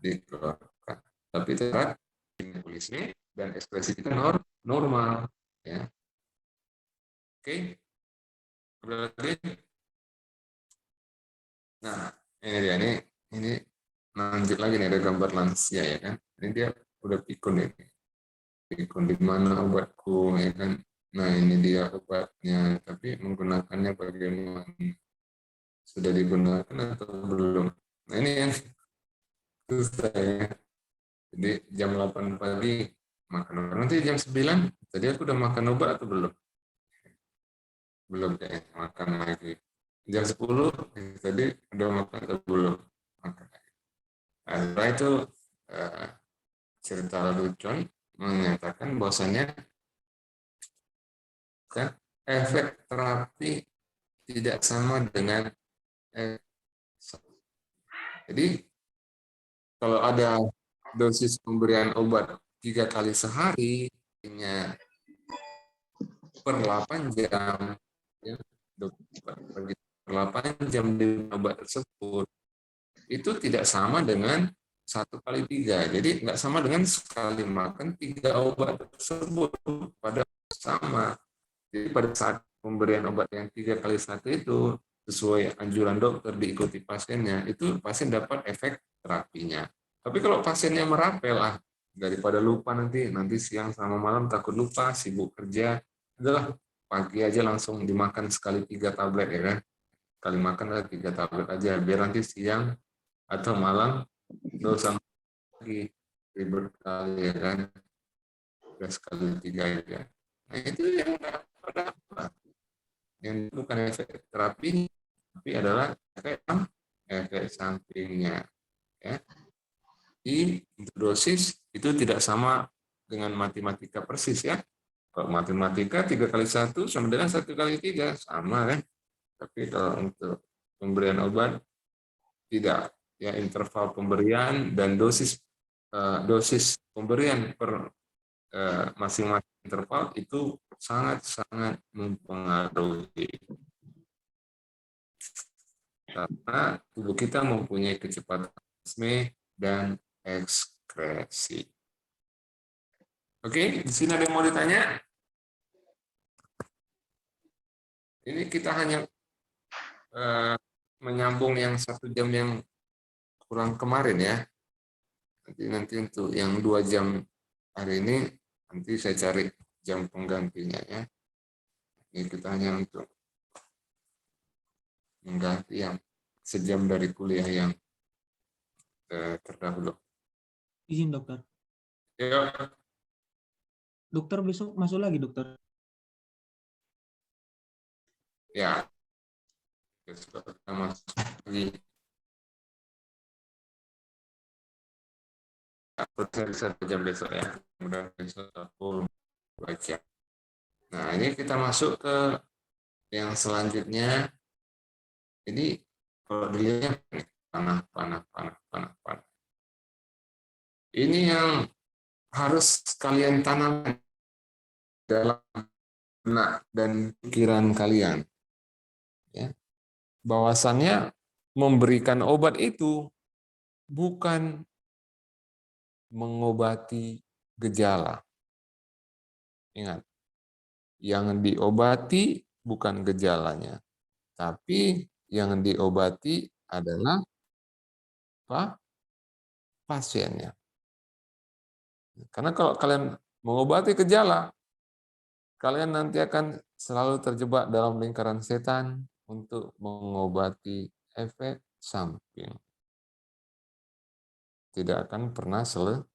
S1: dikeluarkan. Tapi tetap metabolisme dan ekspresi kita normal. Ya. Oke. Berarti, nah ini dia ini lanjut lagi nih, ada gambar lansia ya kan. Ini dia udah pikun ini. Pikun di mana obatku ya kan. Nah ini dia obatnya, tapi menggunakannya bagaimana? Sudah digunakan atau belum? Nah ini yang susah ya. Jadi jam 8 pagi makan obat. Nanti jam 9 tadi aku udah makan obat atau belum? Belum deh, makan lagi. Jam 10 tadi udah makan atau belum? Makan lagi. Nah, setelah itu cerita Lucuan menyatakan bahwasannya kan efek terapi tidak sama dengan jadi kalau ada dosis pemberian obat 3 kali sehari, artinya per 8 jam, ya, per 8 jam di obat tersebut, itu tidak sama dengan 1 kali 3. Jadi nggak sama dengan sekali makan 3 obat tersebut pada sama. Jadi pada saat pemberian obat yang 3 kali 1 itu sesuai anjuran dokter diikuti pasiennya, itu pasien dapat efek terapinya. Tapi kalau pasiennya merapel, daripada lupa nanti siang sama malam takut lupa, sibuk kerja, adalah pagi aja langsung dimakan sekali 3 tablet ya kan. Kali makan 3 tablet aja, biar nanti siang atau malam dosa lagi ribet kali ya kan. Udah sekali 3 aja. Nah itu yang ada apa? Yang bukan efek terapi, tapi adalah efek sampingnya. Ya. Di dosis itu tidak sama dengan matematika persis ya. Kalau matematika 3 kali 1 sama dengan 1 kali 3 sama kan. Tapi kalau untuk pemberian obat tidak ya, interval pemberian dan dosis pemberian per masing-masing interval itu sangat-sangat mempengaruhi. Karena tubuh kita mempunyai kecepatan metabolisme dan ekskresi. Oke, di sini ada yang mau ditanya? Ini kita hanya menyambung yang 1 jam yang kurang kemarin ya. Nanti untuk yang 2 jam hari ini, nanti saya cari jam penggantinya ya. Ini kita hanya untuk mengganti yang sejam dari kuliah yang terdahulu.
S5: Izin dokter.
S1: Ya.
S5: Dokter besok masuk lagi dokter.
S1: Ya. Besok kita masuk lagi. Bisa 1 jam besok ya. Mudah besok aku baca. Nah ini kita masuk ke yang selanjutnya. Jadi kalau dilihat panah. Ini yang harus kalian tanam dalam benak dan pikiran kalian. Ya. Bahwasannya memberikan obat itu bukan mengobati gejala. Ingat, yang diobati bukan gejalanya, tapi yang diobati adalah pasiennya. Karena kalau kalian mengobati gejala, kalian nanti akan selalu terjebak dalam lingkaran setan untuk mengobati efek samping. Tidak akan pernah selesai.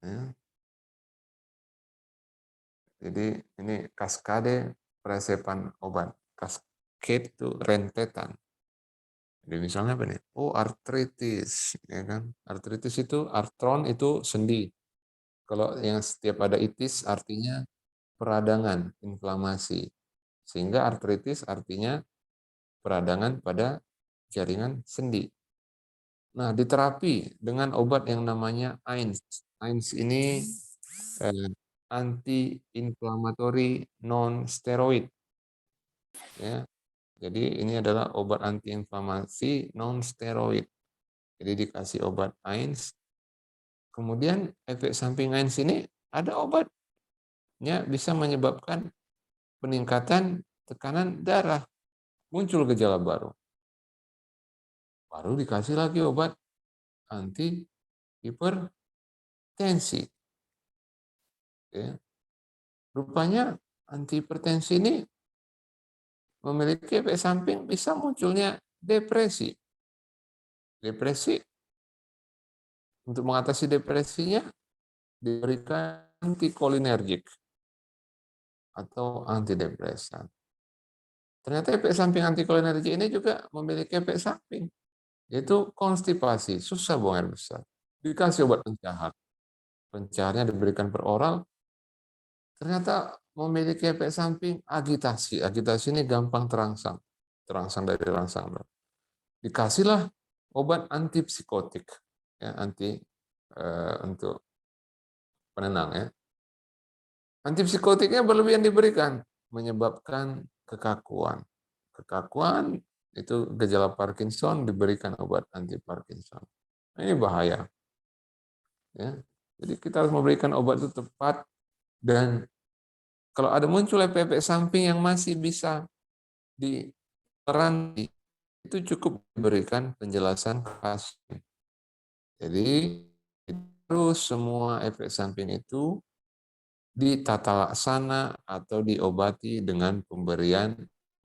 S1: Ya. Jadi ini kaskade peresepan obat. Kaskade itu rentetan. Jadi misalnya apa nih? Oh, artritis, ya kan? Artritis itu artron itu sendi. Kalau yang setiap ada itis artinya peradangan, inflamasi. Sehingga artritis artinya peradangan pada jaringan sendi. Nah, diterapi dengan obat yang namanya AINS. AINS ini anti-inflammatory non-steroid. Ya. Jadi ini adalah obat anti-inflamasi non-steroid. Jadi dikasih obat AINS. Kemudian efek samping AINS ini ada obatnya bisa menyebabkan peningkatan tekanan darah. Muncul gejala baru. Baru dikasih lagi obat anti hipertensi. Ya. Rupanya anti hipertensi ini memiliki efek samping bisa munculnya depresi. Depresi, untuk mengatasi depresinya diberikan antikolinergik atau antidepresan. Ternyata efek samping antikolinergik ini juga memiliki efek samping, yaitu konstipasi, susah buang air besar. Dikasih obat pencahar. Pencaharnya diberikan per oral, ternyata memiliki efek samping agitasi. Agitasi ini gampang terangsang dari rangsang. Dikasihlah obat antipsikotik, ya, untuk penenang, ya. Antipsikotiknya berlebihan diberikan, menyebabkan kekakuan. Kekakuan itu gejala Parkinson, diberikan obat anti Parkinson. Nah, ini bahaya. Ya. Jadi kita harus memberikan obat itu tepat, dan kalau ada muncul efek samping yang masih bisa ditoleransi, itu cukup diberikan penjelasan ke pasien. Jadi terus semua efek samping itu ditata laksana atau diobati dengan pemberian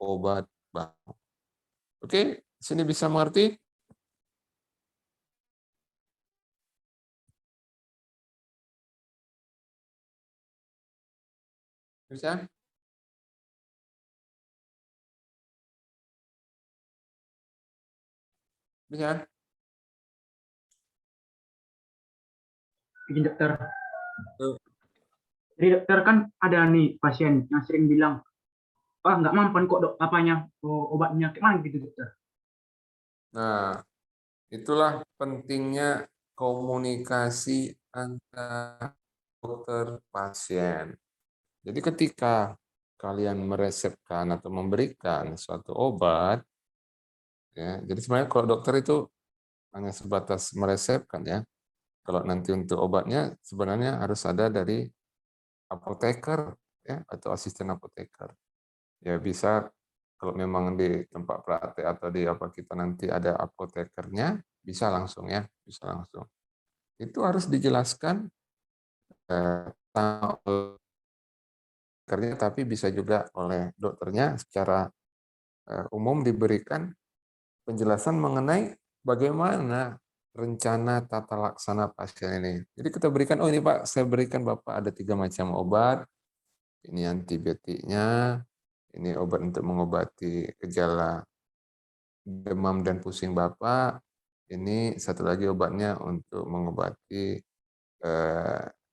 S1: obat baku. Oke, sini bisa mengerti? Bisa? Bisa?
S6: Izin dokter.
S1: Tuh.
S6: Jadi dokter kan ada nih pasien yang sering bilang, wah nggak mampan kok dok, obatnya gimana gitu dokter.
S1: Nah, itulah pentingnya komunikasi antara dokter pasien. Jadi ketika kalian meresepkan atau memberikan suatu obat, ya, jadi sebenarnya kalau dokter itu hanya sebatas meresepkan, ya. Kalau nanti untuk obatnya sebenarnya harus ada dari apoteker, ya, atau asisten apoteker. Ya bisa kalau memang di tempat praktek atau di apa kita nanti ada apotekernya, bisa langsung, ya, bisa langsung. Itu harus dijelaskan kerja, tapi bisa juga oleh dokternya secara umum diberikan penjelasan mengenai bagaimana rencana tata laksana pasien ini. Jadi kita berikan, oh ini Pak, saya berikan Bapak ada 3 macam obat, ini antibiotiknya, ini obat untuk mengobati gejala demam dan pusing Bapak, ini satu lagi obatnya untuk mengobati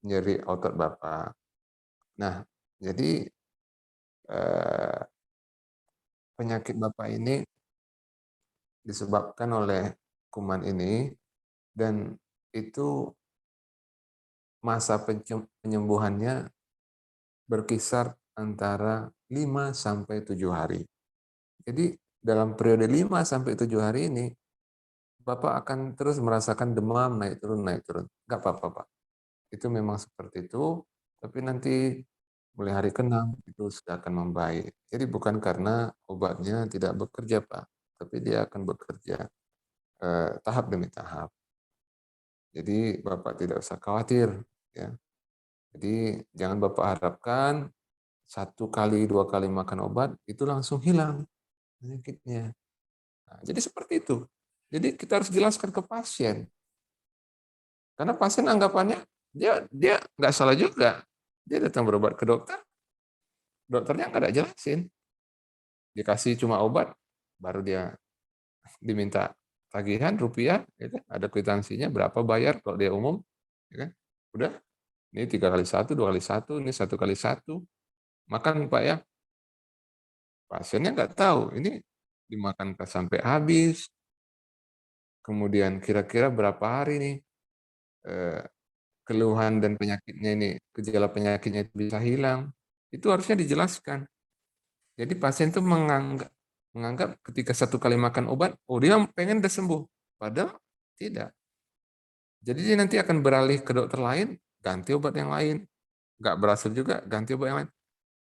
S1: nyeri otot Bapak. Nah, jadi penyakit Bapak ini disebabkan oleh kuman ini, dan itu masa penyembuhannya berkisar antara 5 sampai 7 hari. Jadi dalam periode 5 sampai 7 hari ini, Bapak akan terus merasakan demam naik turun. Enggak apa-apa, Pak. Itu memang seperti itu, tapi nanti mulai hari ke-6 itu sudah akan membaik. Jadi bukan karena obatnya tidak bekerja, Pak, tapi dia akan bekerja tahap demi tahap. Jadi Bapak tidak usah khawatir, ya. Jadi jangan Bapak harapkan 1 kali 2 kali makan obat itu langsung hilang penyakitnya. Nah, jadi seperti itu. Jadi kita harus jelaskan ke pasien. Karena pasien anggapannya dia nggak salah juga. Dia datang berobat ke dokter, dokternya nggak ada jelasin. Dikasih cuma obat, baru dia diminta tagihan rupiah, ya kan? Ada kwitansinya berapa bayar kalau dia umum, ya kan? Udah, ini 3 kali 1, 2 kali 1, ini 1 kali 1. Makan Pak, ya. Pasiennya nggak tahu, ini dimakan sampai habis. Kemudian kira-kira berapa hari nih keluhan dan penyakitnya ini, gejala penyakitnya itu bisa hilang. Itu harusnya dijelaskan. Jadi pasien itu menganggap ketika 1 kali makan obat, oh dia pengen udah sembuh. Padahal tidak. Jadi dia nanti akan beralih ke dokter lain, ganti obat yang lain. Nggak berhasil juga, ganti obat yang lain.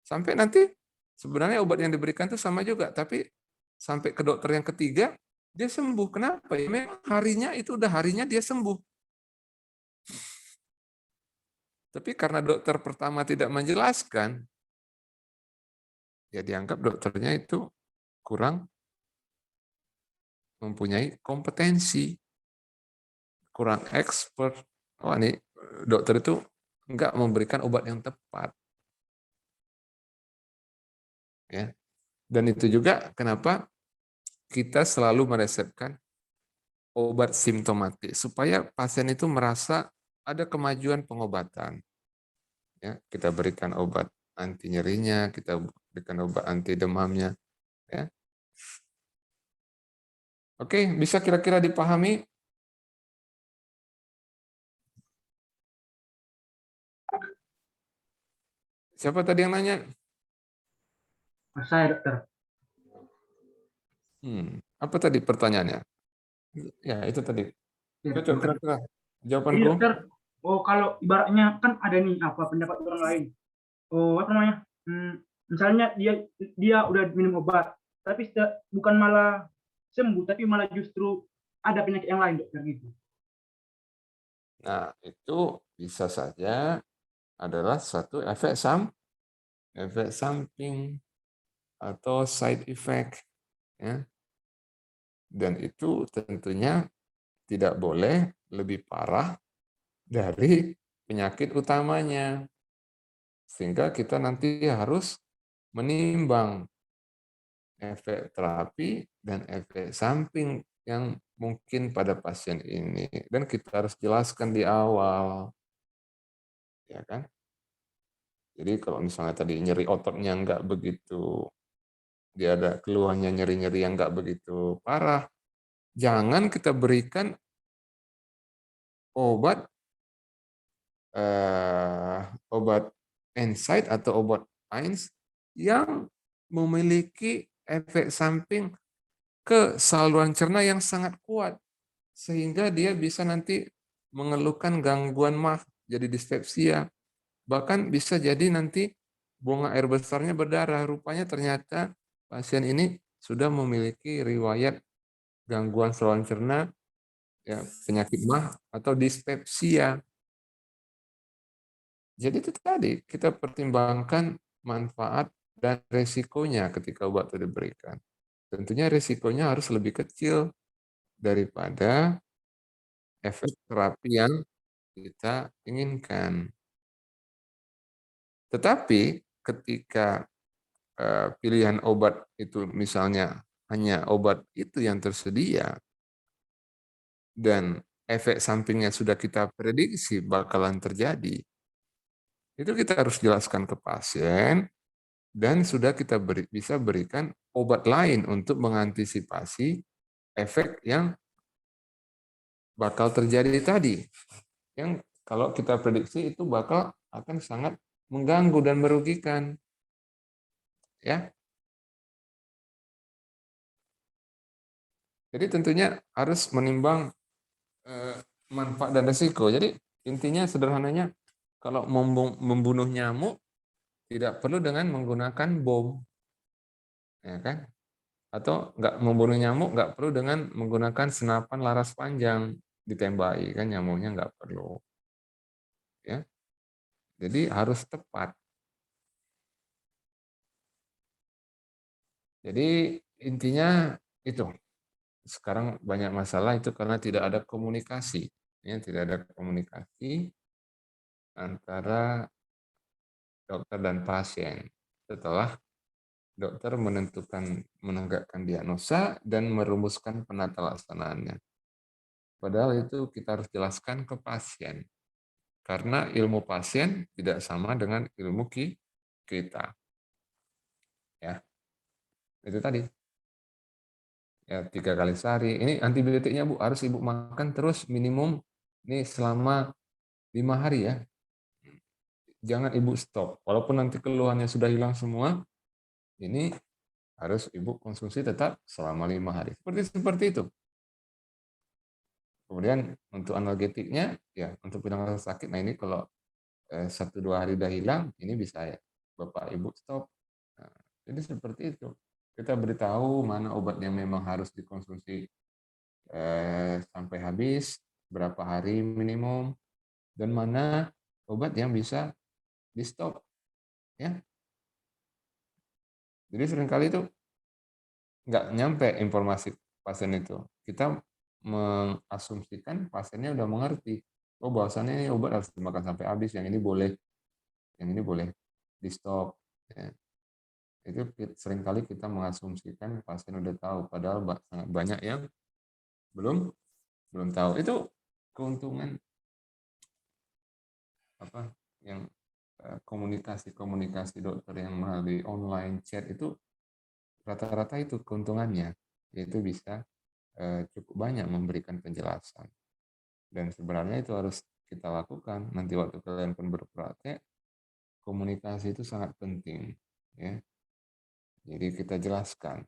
S1: Sampai nanti sebenarnya obat yang diberikan itu sama juga, tapi sampai ke dokter yang ketiga, dia sembuh. Kenapa? Ya memang harinya itu udah harinya dia sembuh. Tapi karena dokter pertama tidak menjelaskan, ya dianggap dokternya itu kurang mempunyai kompetensi, kurang expert. Oh ini dokter itu enggak memberikan obat yang tepat. Ya. Dan itu juga kenapa kita selalu meresepkan obat simptomatik supaya pasien itu merasa ada kemajuan pengobatan. Ya, kita berikan obat anti nyerinya, kita berikan obat anti demamnya. Ya. Oke, bisa kira-kira dipahami? Siapa tadi yang nanya?
S6: Saya dokter.
S1: Apa tadi pertanyaannya? Ya, itu tadi.
S6: Ya,
S1: Cocok
S6: dokter.
S1: kira-kira
S6: Jadi
S1: jawabanku?
S6: dokter, kalau ibaratnya kan ada nih pendapat orang lain. Apa namanya? Misalnya dia udah minum obat, tapi bukan malah sembuh, tapi malah justru ada penyakit yang lain, dokter gitu.
S1: Nah, itu bisa saja adalah satu efek samping atau side effect. Ya. Dan itu tentunya tidak boleh lebih parah dari penyakit utamanya. Sehingga kita nanti harus menimbang efek terapi dan efek samping yang mungkin pada pasien ini. Dan kita harus jelaskan di awal. Ya kan? Jadi kalau misalnya tadi nyeri ototnya nggak begitu, dia ada keluhannya nyeri-nyeri yang nggak begitu parah, jangan kita berikan obat NSAID atau obat AINS yang memiliki efek samping ke saluran cerna yang sangat kuat, sehingga dia bisa nanti mengeluhkan gangguan MAH, jadi dispepsia. Bahkan bisa jadi nanti buang air besarnya berdarah. Rupanya ternyata pasien ini sudah memiliki riwayat gangguan saluran cerna, ya, penyakit MAH atau dispepsia. Jadi itu tadi, kita pertimbangkan manfaat dan resikonya ketika obat itu diberikan. Tentunya resikonya harus lebih kecil daripada efek terapi yang kita inginkan. Tetapi ketika pilihan obat itu misalnya hanya obat itu yang tersedia dan efek sampingnya sudah kita prediksi bakalan terjadi, itu kita harus jelaskan ke pasien dan sudah kita bisa berikan obat lain untuk mengantisipasi efek yang bakal terjadi tadi. Yang kalau kita prediksi itu bakal akan sangat mengganggu dan merugikan. Ya. Jadi tentunya harus menimbang manfaat dan resiko. Jadi intinya sederhananya, kalau membunuh nyamuk tidak perlu dengan menggunakan bom, ya kan? Atau nggak membunuh nyamuk nggak perlu dengan menggunakan senapan laras panjang ditembaki, kan nyamuknya nggak perlu. Ya, jadi harus tepat. Jadi intinya itu. Sekarang banyak masalah itu karena tidak ada komunikasi, ya, tidak ada komunikasi antara dokter dan pasien setelah dokter menegakkan diagnosa dan merumuskan penata laksanaannya. Padahal itu kita harus jelaskan ke pasien, karena ilmu pasien tidak sama dengan ilmu kita. Ya, itu tadi. Ya, 3 kali sehari. Ini antibiotiknya Bu, harus Ibu makan terus minimum ini selama 5 hari ya. Jangan Ibu stop. Walaupun nanti keluhannya sudah hilang semua, ini harus Ibu konsumsi tetap selama 5 hari. Seperti itu. Kemudian untuk analgetiknya, ya untuk penanggulangan sakit, nah ini kalau 1-2 hari udah hilang, ini bisa ya Bapak Ibu stop. Nah, jadi seperti itu. Kita beritahu mana obat yang memang harus dikonsumsi sampai habis, berapa hari minimum, dan mana obat yang bisa di stop. Ya. Jadi seringkali itu nggak nyampe informasi pasien itu. Kita mengasumsikan pasiennya udah mengerti. Oh, bahwasannya ini obat harus dimakan sampai habis, yang ini boleh di stop. Ya. Itu seringkali kita mengasumsikan pasien udah tahu, padahal sangat banyak yang belum tahu. Itu keuntungan yang komunikasi dokter yang melalui online chat itu rata-rata itu keuntungannya, yaitu bisa cukup banyak memberikan penjelasan. Dan sebenarnya itu harus kita lakukan. Nanti waktu kalian pun berpraktek, komunikasi itu sangat penting. Ya. Jadi kita jelaskan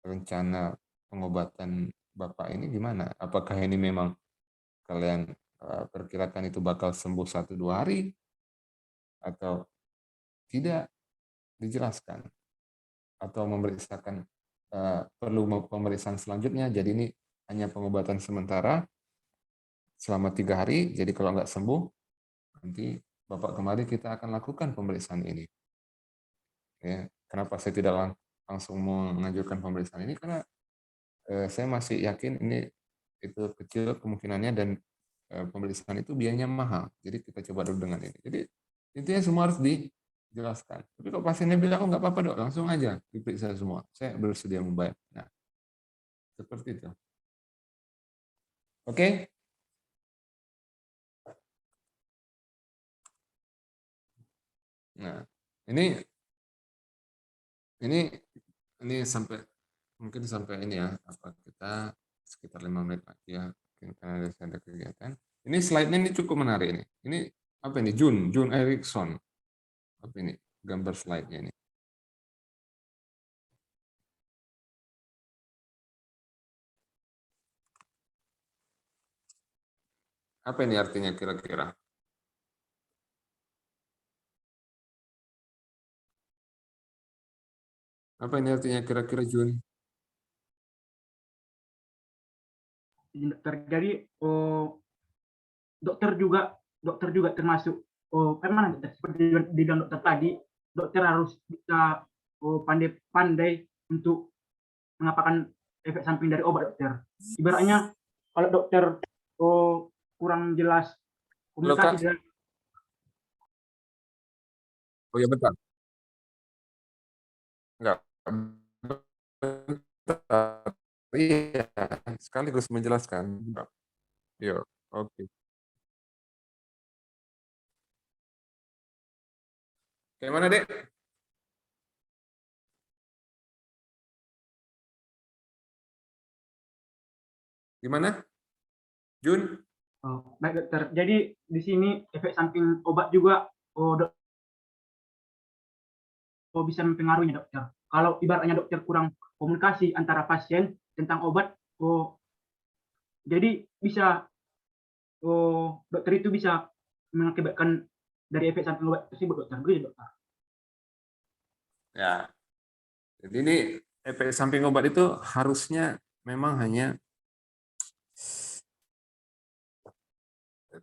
S1: rencana pengobatan Bapak ini gimana. Apakah ini memang kalian perkirakan itu bakal sembuh 1-2 hari atau tidak, dijelaskan. Atau memeriksakan perlu pemeriksaan selanjutnya. Jadi ini hanya pengobatan sementara selama 3 hari. Jadi kalau nggak sembuh, nanti Bapak kemari kita akan lakukan pemeriksaan ini. Ya, kenapa saya tidak langsung mengajukan pemeriksaan ini? Karena saya masih yakin ini itu kecil kemungkinannya dan pemeriksaan itu biayanya mahal. Jadi kita coba dulu dengan ini. Jadi intinya semua harus dijelaskan. Tapi kalau pasiennya bilang, oh nggak apa-apa dok, langsung aja diperiksa semua. Saya bersedia membayar. Nah, seperti itu. Oke? Nah, ini sampai mungkin sampai ini ya, apa kita sekitar 5 menit lagi ya, mungkin karena ada kegiatan. Ini slide-nya ini cukup menarik ini. Ini apa ini? Jun Erickson. Apa ini? Gambar slide-nya ini. Apa ini artinya kira-kira? Apa ini artinya kira-kira, Jun?
S6: Jadi dokter juga termasuk mana dokter, seperti di dalam dokter tadi, dokter harus bisa pandai-pandai untuk mengapakan efek samping dari obat dokter. Ibaratnya kalau dokter kurang jelas komunikasi dengan
S1: Oh ya bentar. Enggak. Iya, sekaligus menjelaskan. Iya, oke. Gimana, Dek? Gimana? Jun?
S6: baik dokter. Jadi di sini efek samping obat juga bisa mempengaruhi dokter. Kalau ibaratnya dokter kurang komunikasi antara pasien tentang obat, jadi bisa dokter itu bisa mengakibatkan dari efek samping obat tersebut dokter. Begitu dokter.
S1: Ya. Jadi ini efek samping obat itu harusnya memang hanya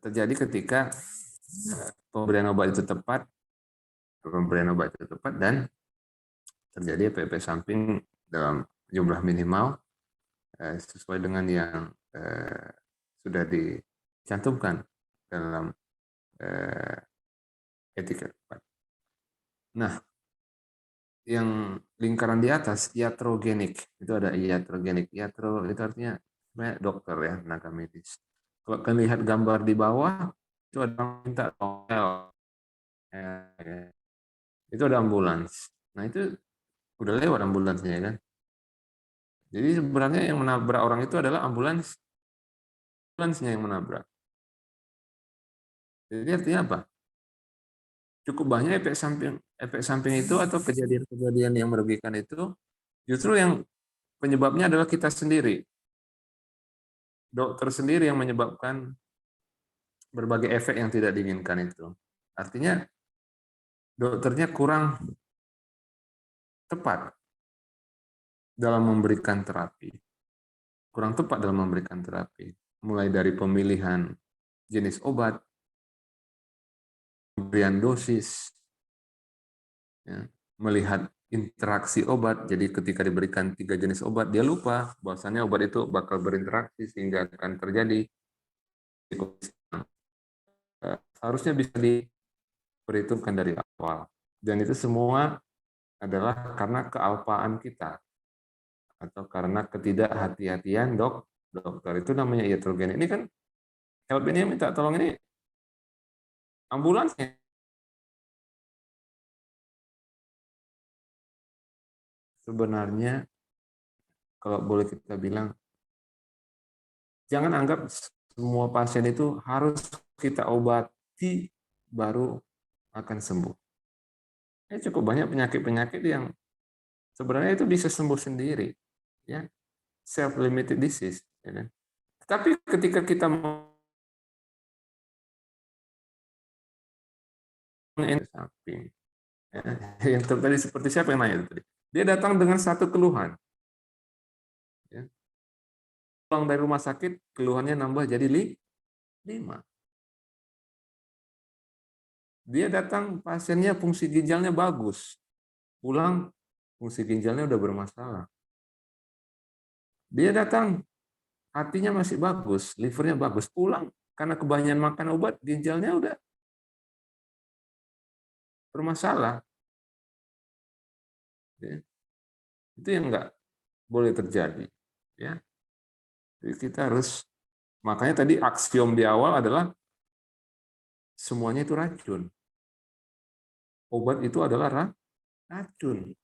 S1: terjadi ketika pemberian obat itu tepat dan terjadi efek samping dalam jumlah minimal sesuai dengan yang sudah dicantumkan dalam etiket obat. Nah, yang lingkaran di atas iatrogenik, itu ada iatrogenik. Iatro itu artinya dokter ya, tenaga medis. Kalau kalian lihat gambar di bawah, itu ada minta tolong. Itu ada ambulans. Nah itu udah lewat ambulansnya kan. Jadi sebenarnya yang menabrak orang itu adalah ambulansnya yang menabrak. Jadi artinya apa? Cukup banyak efek samping itu atau kejadian-kejadian yang merugikan itu justru yang penyebabnya adalah kita sendiri. Dokter sendiri yang menyebabkan berbagai efek yang tidak diinginkan itu. Artinya dokternya kurang tepat dalam memberikan terapi. Kurang tepat dalam memberikan terapi. Mulai dari pemilihan jenis obat, pemberian dosis, ya, melihat interaksi obat. Jadi ketika diberikan 3 jenis obat, dia lupa bahwasannya obat itu bakal berinteraksi sehingga akan terjadi. Harusnya bisa diperhitungkan dari awal. Dan itu semua adalah karena kealpaan kita atau karena ketidakhati-hatian dokter. Itu namanya iatrogen. Ini kan help ini minta tolong ini ambulansnya sebenarnya kalau boleh kita bilang, jangan anggap semua pasien itu harus kita obati baru akan sembuh. Cukup banyak penyakit-penyakit yang sebenarnya itu bisa sembuh sendiri, ya, self-limited disease. Ya kan? Tapi ketika kita samping, ya, yang tadi seperti siapa yang nanya tadi? Dia datang dengan satu keluhan. Ya. Pulang dari rumah sakit, keluhannya nambah jadi 5. Dia datang, pasiennya fungsi ginjalnya bagus. Pulang, fungsi ginjalnya udah bermasalah. Dia datang, hatinya masih bagus, livernya bagus. Pulang, karena kebanyakan makan obat, ginjalnya udah bermasalah. Ya. Itu yang nggak boleh terjadi. Ya. Jadi kita harus, makanya tadi aksiom di awal adalah semuanya itu racun. Obat itu adalah racun.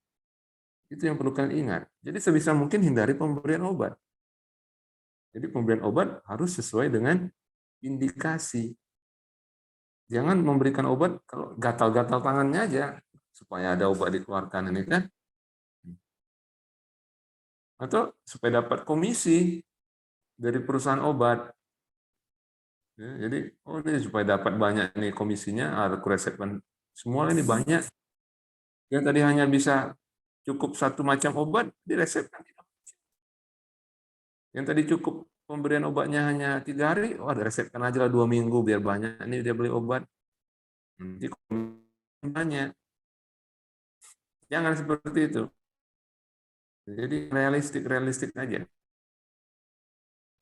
S1: Itu yang perlu kalian ingat. Jadi sebisa mungkin hindari pemberian obat. Jadi pemberian obat harus sesuai dengan indikasi. Jangan memberikan obat kalau gatal-gatal tangannya aja, supaya ada obat dikeluarkan ini kan. Atau supaya dapat komisi dari perusahaan obat. Ya, jadi, oh ini supaya dapat banyak nih komisinya, aku resepkan semua ini banyak. Yang tadi hanya bisa cukup satu macam obat, diresepkan. Yang tadi cukup pemberian obatnya hanya 3 hari, wah resepkan aja lah 2 minggu biar banyak. Ini dia beli obat. Nanti banyak. Jangan seperti itu. Jadi realistik aja.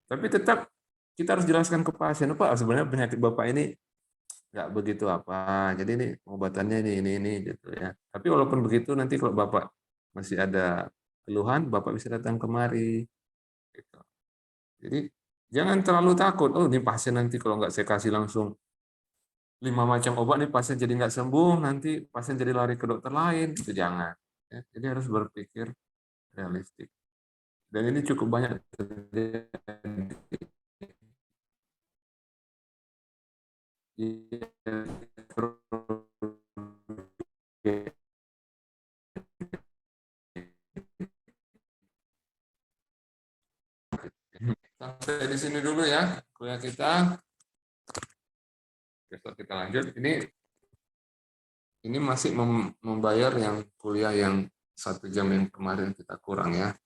S1: Tapi tetap kita harus jelaskan ke pasien, Pak, sebenarnya penyakit Bapak ini nggak begitu apa. Jadi ini obatannya ini gitu ya. Tapi walaupun begitu nanti kalau Bapak masih ada keluhan, Bapak bisa datang kemari. Gitu. Jadi jangan terlalu takut. Oh ini pasien nanti kalau nggak saya kasih langsung 5 macam obat, nih pasien jadi nggak sembuh, nanti pasien jadi lari ke dokter lain. Itu jangan. Ya. Jadi harus berpikir realistik. Dan ini cukup banyak terjadi. Sampai di sini dulu ya kuliah kita. Besok kita lanjut. Ini masih membayar yang kuliah yang 1 jam yang kemarin kita kurang ya.